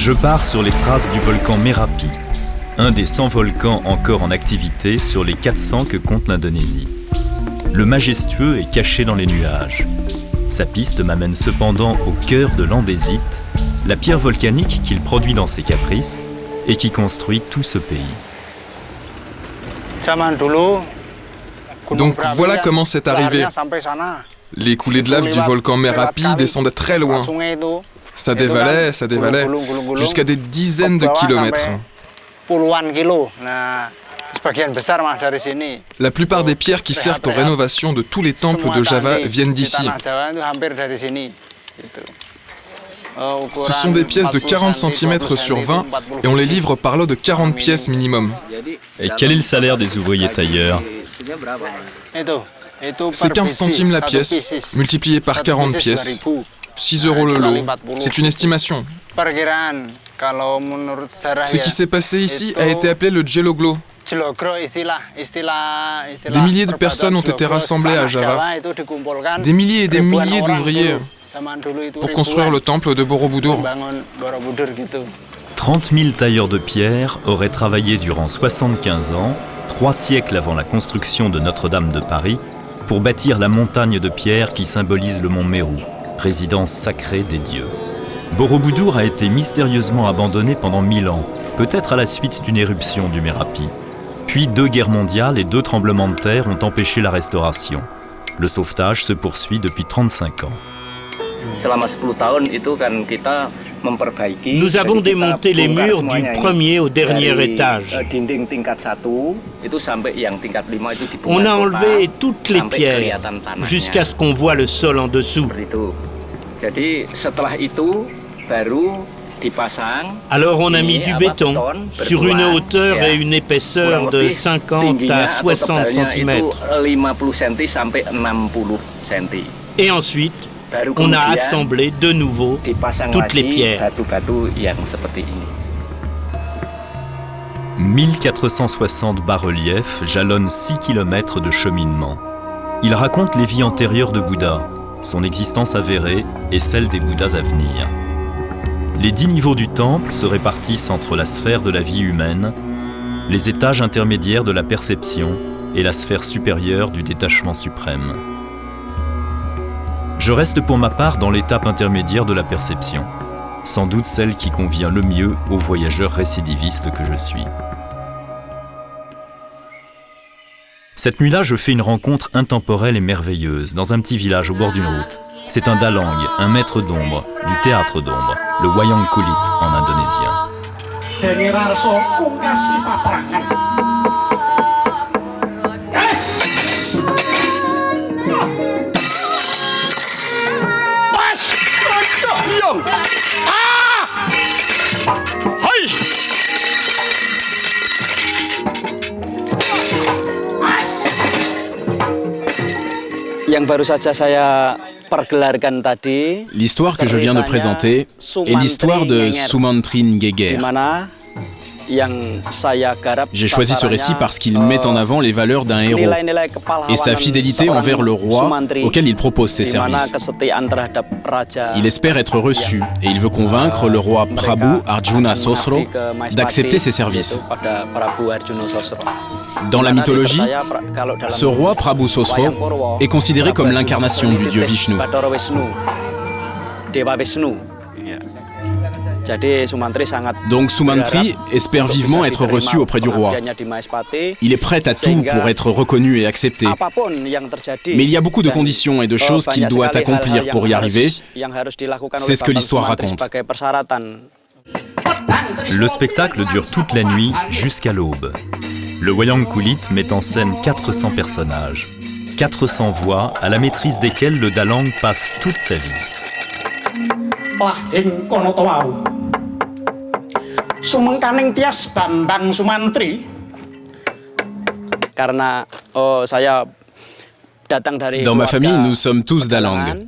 Je pars sur les traces du volcan Merapi, un des 100 volcans encore en activité sur les 400 que compte l'Indonésie. Le majestueux est caché dans les nuages. Sa piste m'amène cependant au cœur de l'andésite, la pierre volcanique qu'il produit dans ses caprices et qui construit tout ce pays. Donc voilà comment c'est arrivé. Les coulées de lave du volcan Merapi descendaient très loin. Ça dévalait, jusqu'à des dizaines de kilomètres. La plupart des pierres qui servent aux rénovations de tous les temples de Java viennent d'ici. Ce sont des pièces de 40 cm sur 20 et on les livre par lot de 40 pièces minimum. Et quel est le salaire des ouvriers tailleurs ? C'est 15 centimes la pièce, multiplié par 40 pièces. 6 € le lot, c'est une estimation. Ce qui s'est passé ici a été appelé le Jeloglo. Des milliers de personnes ont été rassemblées à Java. Des milliers et des milliers d'ouvriers pour construire le temple de Borobudur. 30 000 tailleurs de pierre auraient travaillé durant 75 ans, 3 siècles avant la construction de Notre-Dame de Paris, pour bâtir la montagne de pierre qui symbolise le mont Meru, résidence sacrée des dieux. Borobudur a été mystérieusement abandonné pendant 1000 ans, peut-être à la suite d'une éruption du Merapi. Puis 2 guerres mondiales et 2 tremblements de terre ont empêché la restauration. Le sauvetage se poursuit depuis 35 ans. Nous avons démonté les murs du premier au dernier étage. On a enlevé toutes les pierres jusqu'à ce qu'on voit le sol en dessous. Alors on a mis du béton sur une hauteur et une épaisseur de 50 à 60 cm. Et ensuite, on a assemblé de nouveau toutes les pierres. 1460 bas-reliefs jalonnent 6 km de cheminement. Ils racontent les vies antérieures de Bouddha, son existence avérée et celle des Bouddhas à venir. Les 10 niveaux du temple se répartissent entre la sphère de la vie humaine, les étages intermédiaires de la perception et la sphère supérieure du détachement suprême. Je reste pour ma part dans l'étape intermédiaire de la perception, sans doute celle qui convient le mieux au voyageur récidiviste que je suis. Cette nuit-là, je fais une rencontre intemporelle et merveilleuse dans un petit village au bord d'une route. C'est un dalang, un maître d'ombre, du théâtre d'ombre, le wayang kulit en indonésien. L'histoire que je viens de présenter est l'histoire de Sumantri Ngeger. J'ai choisi ce récit parce qu'il met en avant les valeurs d'un héros et sa fidélité envers le roi auquel il propose ses services. Il espère être reçu et il veut convaincre le roi Prabu Arjuna Sosro d'accepter ses services. Dans la mythologie, ce roi Prabu Sosro est considéré comme l'incarnation du dieu Vishnu. Donc Sumantri espère vivement être reçu auprès du roi. Il est prêt à tout pour être reconnu et accepté. Mais il y a beaucoup de conditions et de choses qu'il doit accomplir pour y arriver. C'est ce que l'histoire raconte. Le spectacle dure toute la nuit jusqu'à l'aube. Le wayang kulit met en scène 400 personnages, 400 voix à la maîtrise desquelles le dalang passe toute sa vie. Sumengkaning Tias Bambang Sumantri. Dans ma famille, nous sommes tous dalang,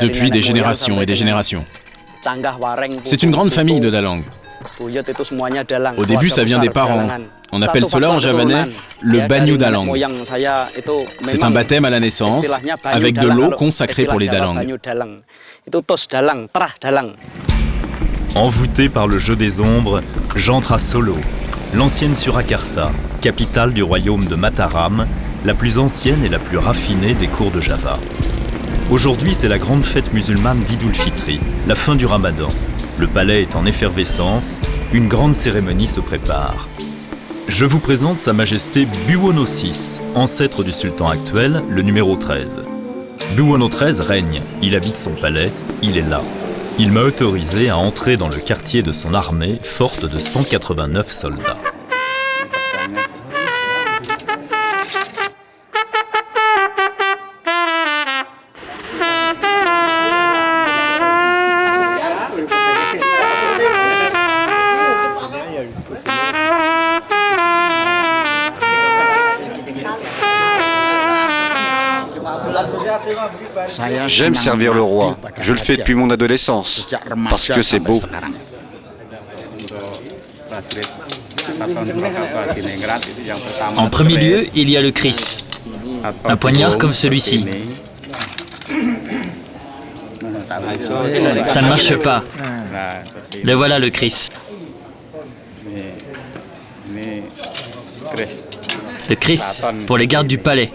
depuis des générations et des générations. C'est une grande famille de dalang. Au début, ça vient des parents. On appelle cela en javanais le banyu dalang. C'est un baptême à la naissance avec de l'eau consacrée pour les dalang. Envoûté par le jeu des ombres, j'entre à Solo, l'ancienne Surakarta, capitale du royaume de Mataram, la plus ancienne et la plus raffinée des cours de Java. Aujourd'hui, c'est la grande fête musulmane d'Id ul-Fitri, la fin du Ramadan. Le palais est en effervescence, une grande cérémonie se prépare. Je vous présente Sa Majesté Buwono VI, ancêtre du sultan actuel, le numéro 13. Buwono XIII règne, il habite son palais, il est là. Il m'a autorisé à entrer dans le quartier de son armée, forte de 189 soldats. J'aime servir le roi. Je le fais depuis mon adolescence, parce que c'est beau. En premier lieu, il y a le Kris, un poignard comme celui-ci. Ça ne marche pas. Le voilà, le Kris. Le Kris pour les gardes du palais,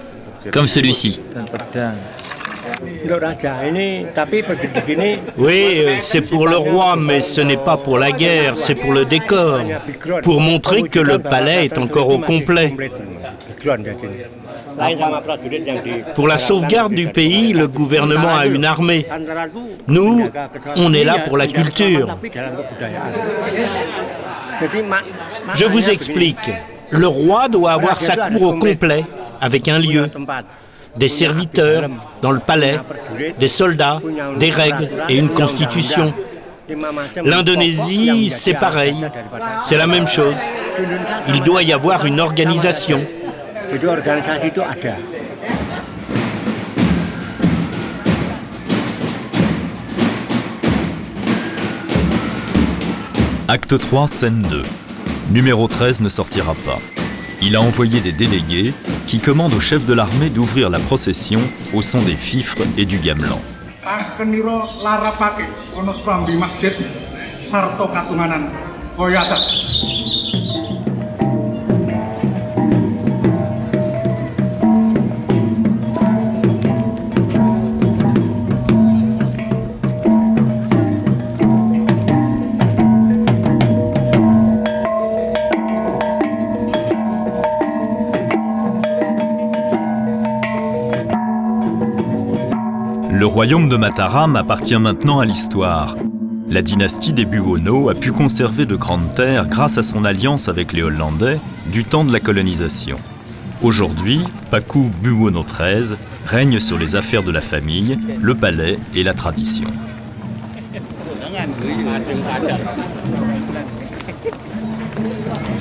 comme celui-ci. Oui, c'est pour le roi, mais ce n'est pas pour la guerre, c'est pour le décor, pour montrer que le palais est encore au complet. Pour la sauvegarde du pays, le gouvernement a une armée. Nous, on est là pour la culture. Je vous explique. Le roi doit avoir sa cour au complet, avec un lieu, des serviteurs dans le palais, des soldats, des règles et une constitution. L'Indonésie, c'est pareil, c'est la même chose. Il doit y avoir une organisation. Acte 3, scène 2. Numéro 13 ne sortira pas. Il a envoyé des délégués qui commandent au chef de l'armée d'ouvrir la procession au son des fifres et du gamelan. Le royaume de Mataram appartient maintenant à l'histoire. La dynastie des Buwono a pu conserver de grandes terres grâce à son alliance avec les Hollandais du temps de la colonisation. Aujourd'hui, Paku Buwono XIII règne sur les affaires de la famille, le palais et la tradition.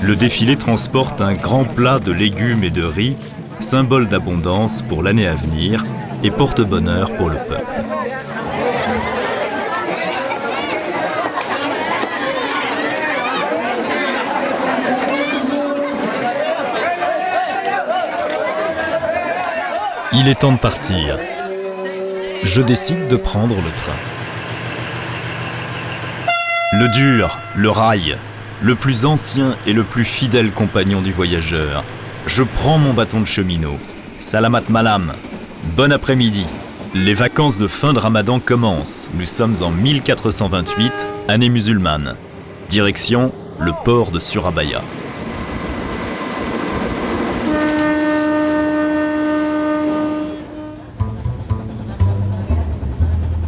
Le défilé transporte un grand plat de légumes et de riz, symbole d'abondance pour l'année à venir et porte-bonheur pour le peuple. Il est temps de partir. Je décide de prendre le train. Le dur, le rail, le plus ancien et le plus fidèle compagnon du voyageur. Je prends mon bâton de cheminot. Salamat malam. Bon après-midi. Les vacances de fin de Ramadan commencent. Nous sommes en 1428, année musulmane. Direction, le port de Surabaya.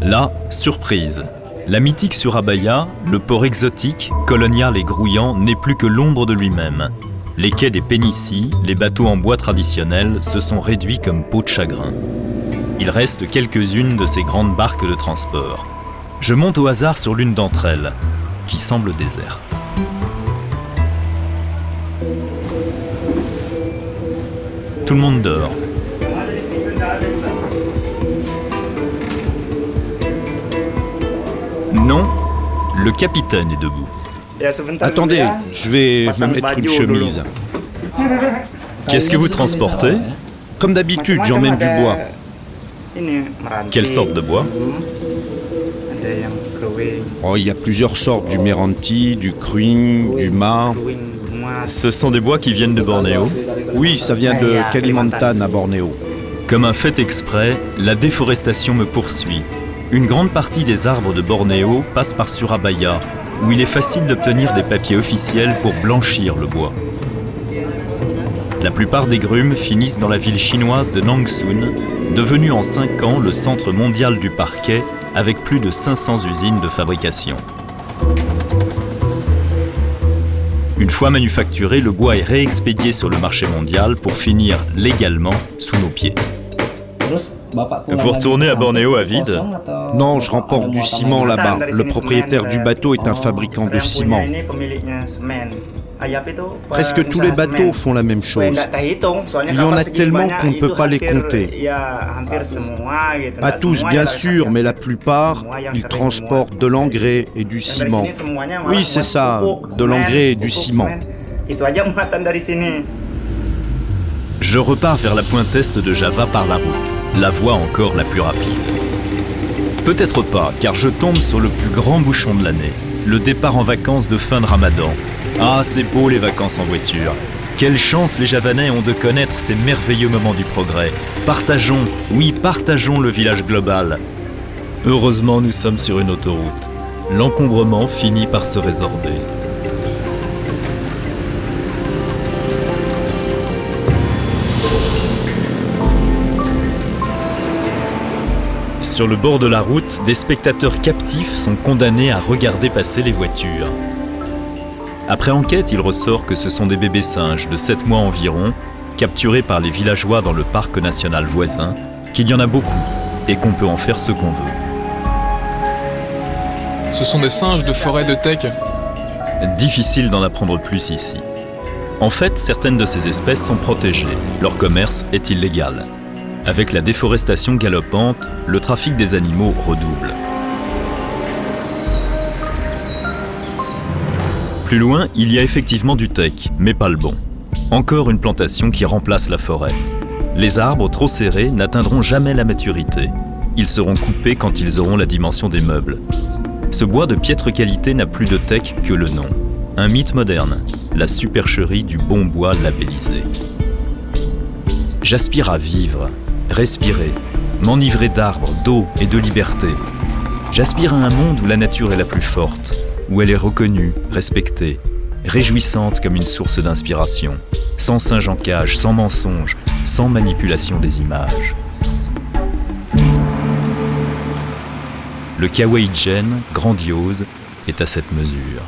Là, surprise. La mythique Surabaya, le port exotique, colonial et grouillant, n'est plus que l'ombre de lui-même. Les quais des Pénicies, les bateaux en bois traditionnels, se sont réduits comme peau de chagrin. Il reste quelques-unes de ces grandes barques de transport. Je monte au hasard sur l'une d'entre elles, qui semble déserte. Tout le monde dort. Non, le capitaine est debout. Attendez, je vais me mettre une chemise. Qu'est-ce que vous transportez? Comme d'habitude, j'emmène du bois. Quelle sorte de bois? Oh, il y a plusieurs sortes, du Meranti, du Kruing, du Ma. Ce sont des bois qui viennent de Bornéo? Oui, ça vient de Kalimantan à Bornéo. Comme un fait exprès, la déforestation me poursuit. Une grande partie des arbres de Bornéo passe par Surabaya, où il est facile d'obtenir des papiers officiels pour blanchir le bois. La plupart des grumes finissent dans la ville chinoise de Nangsun, devenue en 5 ans le centre mondial du parquet, avec plus de 500 usines de fabrication. Une fois manufacturé, le bois est réexpédié sur le marché mondial pour finir légalement sous nos pieds. Vous retournez à Bornéo à vide? Non, je remporte du ciment là-bas. Le propriétaire du bateau est un fabricant de ciment. Presque tous les bateaux font la même chose. Il y en a tellement qu'on ne peut pas les compter. Pas tous, bien sûr, mais la plupart, ils transportent de l'engrais et du ciment. Oui, c'est ça, de l'engrais et du ciment. Je repars vers la pointe est de Java par la route, la voie encore la plus rapide. Peut-être pas, car je tombe sur le plus grand bouchon de l'année, le départ en vacances de fin de Ramadan. Ah, c'est beau les vacances en voiture. Quelle chance les Javanais ont de connaître ces merveilleux moments du progrès. Partageons, oui, partageons le village global. Heureusement, nous sommes sur une autoroute. L'encombrement finit par se résorber. Sur le bord de la route, des spectateurs captifs sont condamnés à regarder passer les voitures. Après enquête, il ressort que ce sont des bébés singes de 7 mois environ, capturés par les villageois dans le parc national voisin, qu'il y en a beaucoup et qu'on peut en faire ce qu'on veut. Ce sont des singes de forêt de teck. Difficile d'en apprendre plus ici. En fait, certaines de ces espèces sont protégées. Leur commerce est illégal. Avec la déforestation galopante, le trafic des animaux redouble. Plus loin, il y a effectivement du teck, mais pas le bon. Encore une plantation qui remplace la forêt. Les arbres trop serrés n'atteindront jamais la maturité. Ils seront coupés quand ils auront la dimension des meubles. Ce bois de piètre qualité n'a plus de teck que le nom. Un mythe moderne, la supercherie du bon bois labellisé. J'aspire à vivre, respirer, m'enivrer d'arbres, d'eau et de liberté. J'aspire à un monde où la nature est la plus forte, où elle est reconnue, respectée, réjouissante comme une source d'inspiration, sans singe en cage, sans mensonge, sans manipulation des images. Le Kawaii Gen, grandiose, est à cette mesure.